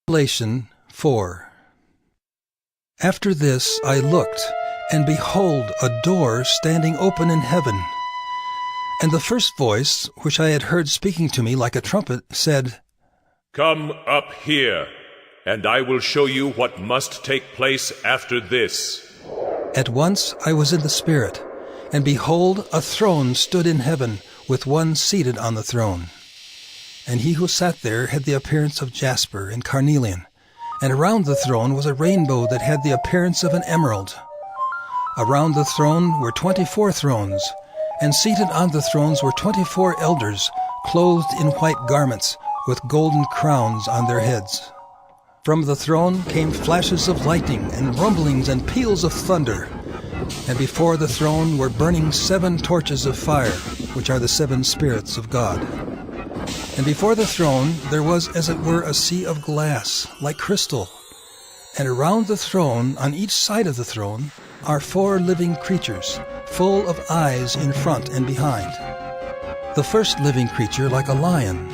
Revelation4. After this I looked, and behold, a door standing open in heaven. And the first voice, which I had heard speaking to me like a trumpet, said, "Come up here, and I will show you what must take place after this." At once I was in the Spirit, and behold, a throne stood in heaven, with one seated on the throne. And he who sat there had the appearance of jasper and carnelian, and around the throne was a rainbow that had the appearance of an emerald. Around the throne were 24 thrones, and seated on the thrones were 24 elders, clothed in white garments, with golden crowns on their heads. From the throne came flashes of lightning, and rumblings and peals of thunder. And before the throne were burning 7 torches of fire, which are the 7 spirits of God. And before the throne there was as it were a sea of glass, like crystal. And around the throne, on each side of the throne, are 4 living creatures, full of eyes in front and behind. The first living creature like a lion,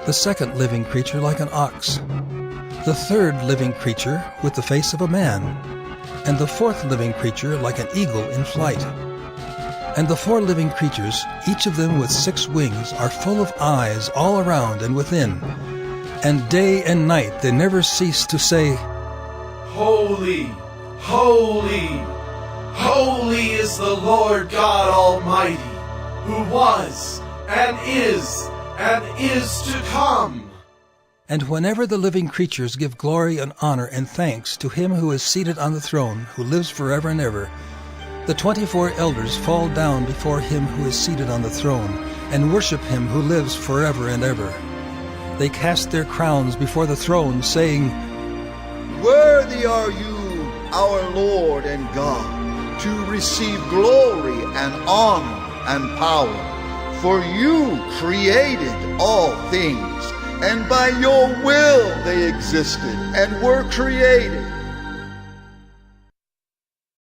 the second living creature like an ox, the third living creature with the face of a man, and the fourth living creature like an eagle in flight. And the 4 living creatures, each of them with 6 wings, are full of eyes all around and within. And day and night they never cease to say, "Holy, holy, holy is the Lord God Almighty, who was, and is to come." And whenever the living creatures give glory and honor and thanks to him who is seated on the throne, who lives forever and ever, the 24 elders fall down before him who is seated on the throne, and worship him who lives forever and ever. They cast their crowns before the throne, saying, "Worthy are you, our Lord and God, to receive glory and honor and power. For you created all things, and by your will they existed and were created.